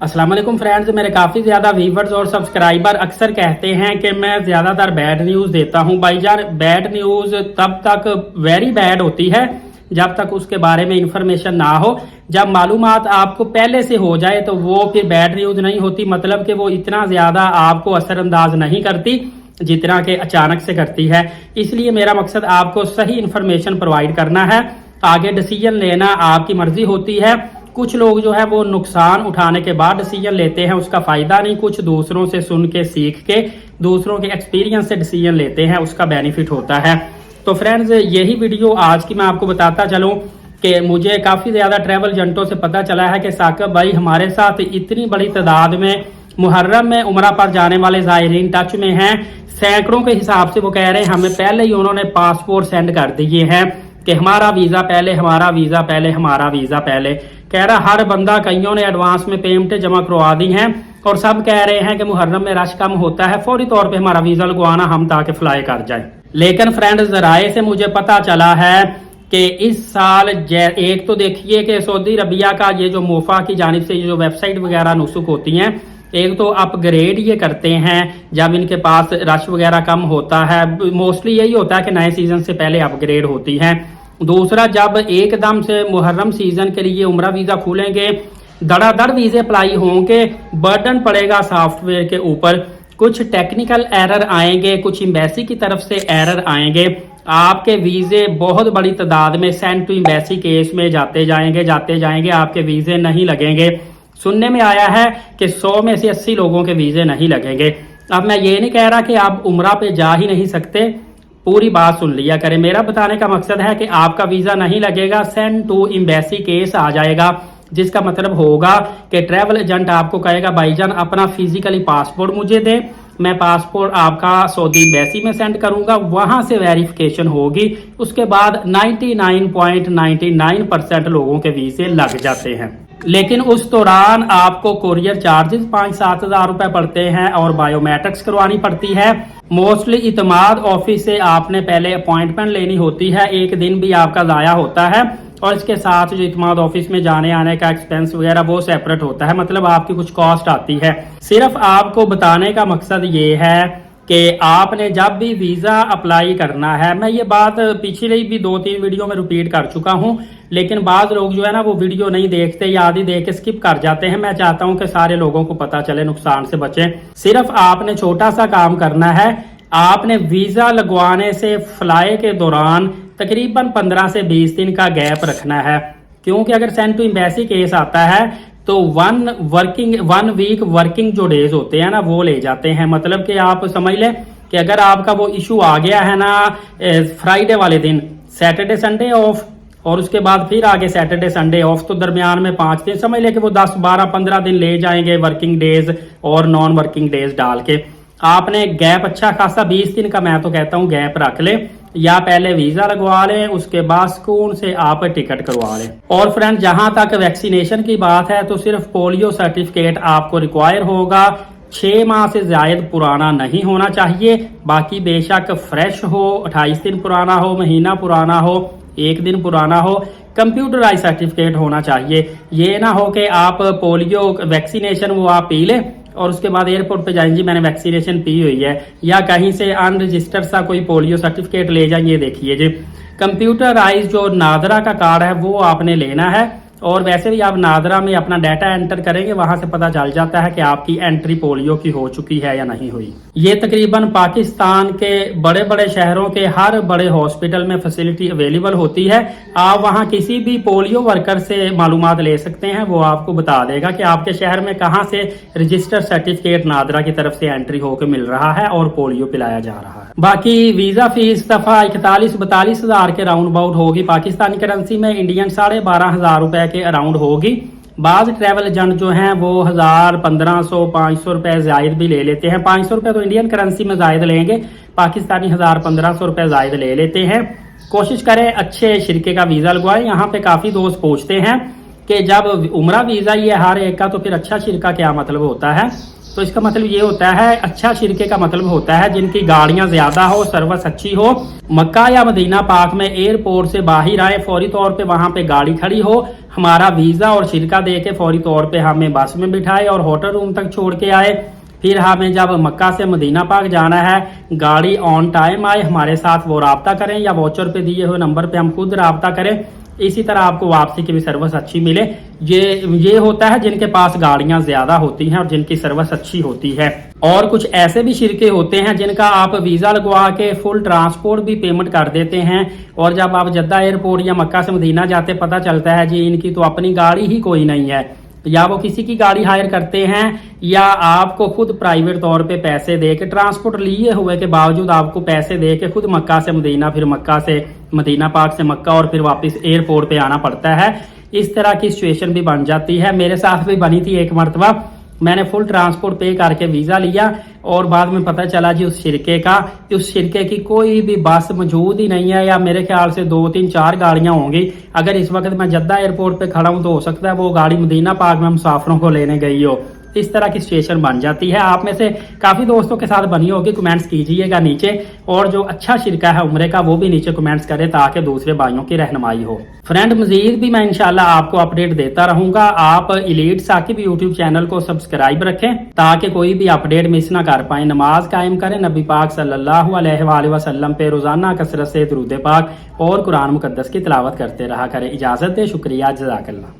अस्सलाम वालेकुम फ्रेंड्स, मेरे काफ़ी ज़्यादा व्यूवर्स और सब्सक्राइबर अक्सर कहते हैं कि मैं ज़्यादातर बैड न्यूज़ देता हूं। भाईजान, बैड न्यूज़ तब तक वेरी बैड होती है जब तक उसके बारे में इंफॉर्मेशन ना हो। जब मालूमात आपको पहले से हो जाए तो वो फिर बैड न्यूज़ नहीं होती, मतलब कि वो इतना ज़्यादा आपको असरअंदाज नहीं करती जितना कि अचानक से करती है। इसलिए मेरा मकसद आपको सही इंफॉर्मेशन प्रोवाइड करना है। आगे डिसीजन लेना आपकी मर्जी होती है। कुछ लोग जो है वो नुकसान उठाने के बाद डिसीजन लेते हैं, उसका फायदा नहीं। कुछ दूसरों से सुन के सीख के दूसरों के एक्सपीरियंस से डिसीजन लेते हैं, उसका बेनिफिट होता है। तो फ्रेंड्स, यही वीडियो आज की मैं आपको बताता चलूं कि मुझे काफ़ी ज़्यादा ट्रैवल एजेंटों से पता चला है कि साकिब भाई, हमारे साथ इतनी बड़ी तादाद में मुहर्रम में उमरा पर जाने वाले ज़ायरीन टच में हैं। सैकड़ों के हिसाब से वो कह रहे हैं हमें पहले ही उन्होंने पासपोर्ट सेंड कर दिए हैं कि हमारा वीज़ा पहले, हमारा वीज़ा पहले, हमारा वीज़ा पहले। कह रहा हर बंदा, कईयों ने एडवांस में पेमेंट जमा करवा दी हैं और सब कह रहे हैं कि मुहर्रम में रश कम होता है, फौरी तौर पे हमारा वीज़ा लगवाना हम ताकि फ्लाई कर जाए। लेकिन फ्रेंड्स, जराए से मुझे पता चला है कि इस साल एक तो देखिए कि सऊदी अरबिया का ये जो मोफा की जानिब से ये जो वेबसाइट वगैरह नुसुक होती हैं, एक तो अपग्रेड ये करते हैं जब इनके पास रश वगैरह कम होता है। मोस्टली यही होता है कि नए सीजन से पहले अपग्रेड होती हैं। दूसरा, जब एकदम से मुहर्रम सीजन के लिए उम्रा वीज़ा खुलेंगे, धड़ाधड़ वीज़े अप्लाई होंगे, बर्डन पड़ेगा सॉफ्टवेयर के ऊपर, कुछ टेक्निकल एरर आएंगे, कुछ एम्बेसी की तरफ से एरर आएंगे, आपके वीज़े बहुत बड़ी तादाद में सेंड टू एम्बेसी केस में जाते जाएंगे, आपके वीज़े नहीं लगेंगे। सुनने में आया है कि 100 में से 80 लोगों के वीज़े नहीं लगेंगे। अब मैं ये नहीं कह रहा कि आप उम्रा पे जा ही नहीं सकते, पूरी बात सुन लिया करें। मेरा बताने का मकसद है कि आपका वीज़ा नहीं लगेगा, सेंड टू एम्बेसी केस आ जाएगा, जिसका मतलब होगा कि ट्रैवल एजेंट आपको कहेगा भाईजान अपना फिजिकली पासपोर्ट मुझे दे, मैं पासपोर्ट आपका सऊदी एम्बेसी में सेंड करूंगा, वहां से वेरिफिकेशन होगी, उसके बाद 99.99% लोगों के वीज़े लग जाते हैं। लेकिन उस दौरान आपको कोरियर चार्जेस 5-7 हज़ार रुपए पड़ते हैं और बायोमेट्रिक्स करवानी पड़ती है। मोस्टली इतमाद ऑफिस से आपने पहले अपॉइंटमेंट लेनी होती है, एक दिन भी आपका ज़ाया होता है और इसके साथ जो इतमाद ऑफिस में जाने आने का एक्सपेंस वगैरह वो सेपरेट होता है, मतलब आपकी कुछ कॉस्ट आती है। सिर्फ आपको बताने का मकसद ये है कि आपने जब भी वीज़ा अप्लाई करना है, मैं ये बात पिछले भी 2-3 वीडियो में रिपीट कर चुका हूं, लेकिन बाज़ लोग जो है ना वो वीडियो नहीं देखते या आधी देख के स्किप कर जाते हैं। मैं चाहता हूं कि सारे लोगों को पता चले, नुकसान से बचें। सिर्फ आपने छोटा सा काम करना है, आपने वीज़ा लगवाने से फ्लाई के दौरान तकरीबन 15 से 20 दिन का गैप रखना है, क्योंकि अगर सेंड टू एम्बेसी केस आता है तो 1 वीक वर्किंग जो डेज होते हैं ना वो ले जाते हैं। मतलब कि आप समझ लें कि अगर आपका वो इशू आ गया है ना फ्राइडे वाले दिन, सैटरडे संडे ऑफ और उसके बाद फिर आगे सैटरडे संडे ऑफ, तो दरमियान में 5 दिन, समझ लें कि वो 10, 12, 15 दिन ले जाएंगे वर्किंग डेज और नॉन वर्किंग डेज डाल के। आपने गैप अच्छा खासा 20 दिन का मैं तो कहता हूं गैप रख ले, या पहले वीज़ा लगवा लें, उसके बाद सुकून से आप टिकट करवा लें। और फ्रेंड, जहां तक वैक्सीनेशन की बात है तो सिर्फ पोलियो सर्टिफिकेट आपको रिक्वायर होगा, 6 माह से ज्यादा पुराना नहीं होना चाहिए। बाकी बेशक फ्रेश हो, 28 दिन पुराना हो, महीना पुराना हो, 1 दिन पुराना हो, कंप्यूटराइज सर्टिफिकेट होना चाहिए। ये ना हो कि आप पोलियो वैक्सीनेशन वो आप पी लें और उसके बाद एयरपोर्ट पे जाएंगे मैंने वैक्सीनेशन पी हुई है, या कहीं से अनरजिस्टर्ड सा कोई पोलियो सर्टिफिकेट ले जाएंगे। देखिए जी, कंप्यूटराइज जो नादरा का कार्ड है वो आपने लेना है, और वैसे भी आप नादरा में अपना डाटा एंटर करेंगे, वहां से पता चल जाता है कि आपकी एंट्री पोलियो की हो चुकी है या नहीं हुई। ये तकरीबन पाकिस्तान के बड़े बड़े शहरों के हर बड़े हॉस्पिटल में फैसिलिटी अवेलेबल होती है। आप वहां किसी भी पोलियो वर्कर से मालूमात ले सकते हैं, वो आपको बता देगा कि आपके शहर में कहां से रजिस्टर्ड सर्टिफिकेट नादरा की तरफ से एंट्री होकर मिल रहा है और पोलियो पिलाया जा रहा है। बाकी वीजा फीस दफा 41-42 हज़ार के राउंड अबाउट होगी पाकिस्तानी करेंसी में, इंडियन 12.5 हज़ार रुपए के अराउंड होगी। बाज ट्रैवल एजेंट जो हैं वो 1000, 1500, 500 रुपए जायद भी ले लेते हैं। 500 रुपए तो इंडियन करेंसी में जायद लेंगे, पाकिस्तानी 1000-1500 रुपए जायद ले लेते हैं। कोशिश करें अच्छे शिरके का वीजा लगवाएं। यहाँ पे काफी दोस्त पूछते हैं कि जब उम्रा वीजा ही है हर एक का, तो फिर अच्छा शिरका क्या मतलब होता है। तो इसका मतलब ये होता है, अच्छा शिरके का मतलब होता है जिनकी गाड़ियां ज्यादा हो, सर्विस अच्छी हो, मक्का या मदीना पाक में एयरपोर्ट से बाहर आए, फौरी तौर पे वहां पे गाड़ी खड़ी हो, हमारा वीजा और शिरका दे के फौरी तौर पे हमें बस में बिठाए और होटल रूम तक छोड़ के आए। फिर हमें जब मक्का से मदीना पाक जाना है, गाड़ी ऑन टाइम आए, हमारे साथ वो राब्ता करें या वॉचर पे दिए हुए नंबर पे हम खुद राब्ता करें। इसी तरह आपको वापसी की भी सर्विस अच्छी मिले। ये होता है जिनके पास गाड़ियां ज्यादा होती हैं और जिनकी सर्विस अच्छी होती है। और कुछ ऐसे भी शिरके होते हैं जिनका आप वीजा लगवा के फुल ट्रांसपोर्ट भी पेमेंट कर देते हैं, और जब आप जद्दा एयरपोर्ट या मक्का से मदीना जाते पता चलता है जी इनकी तो अपनी गाड़ी ही कोई नहीं है, या वो किसी की गाड़ी हायर करते हैं, या आपको खुद प्राइवेट तौर पे पैसे दे के, ट्रांसपोर्ट लिए हुए के बावजूद आपको पैसे दे के खुद मक्का से मदीना, फिर मक्का से मदीना पाक से मक्का और फिर वापस एयरपोर्ट पे आना पड़ता है। इस तरह की सिचुएशन भी बन जाती है। मेरे साथ भी बनी थी एक मरतबा, मैंने फुल ट्रांसपोर्ट पे करके वीजा लिया और बाद में पता चला जी उस शिरके की कोई भी बस मौजूद ही नहीं है, या मेरे ख्याल से 2 3 4 गाड़ियां होंगी। अगर इस वक्त मैं जद्दा एयरपोर्ट पे खड़ा हूं तो हो सकता है वो गाड़ी मदीना पाक में मुसाफिरों को लेने गई हो। इस तरह की सिचुएशन बन जाती है। आप में से काफी दोस्तों के साथ बनी होगी, कमेंट्स कीजिएगा नीचे, और जो अच्छा शिरका है उम्रे का वो भी नीचे कमेंट्स करें ताकि दूसरे भाइयों की रहनुमाई हो। फ्रेंड मजीद भी मैं इंशाल्लाह आपको अपडेट देता रहूंगा। आप एलीट साकिब यूट्यूब चैनल को सब्सक्राइब रखें ताकि कोई भी अपडेट मिस ना कर पाए। नमाज कायम करें, नबी पाक सल्लल्लाहु अलैहि वसल्लम पे रोजाना कसरत से दुरूद पाक और कुरान मुकद्दस की तिलावत करते रहा करें। इजाजत दे, शुक्रिया, जज़ाकल्लाह।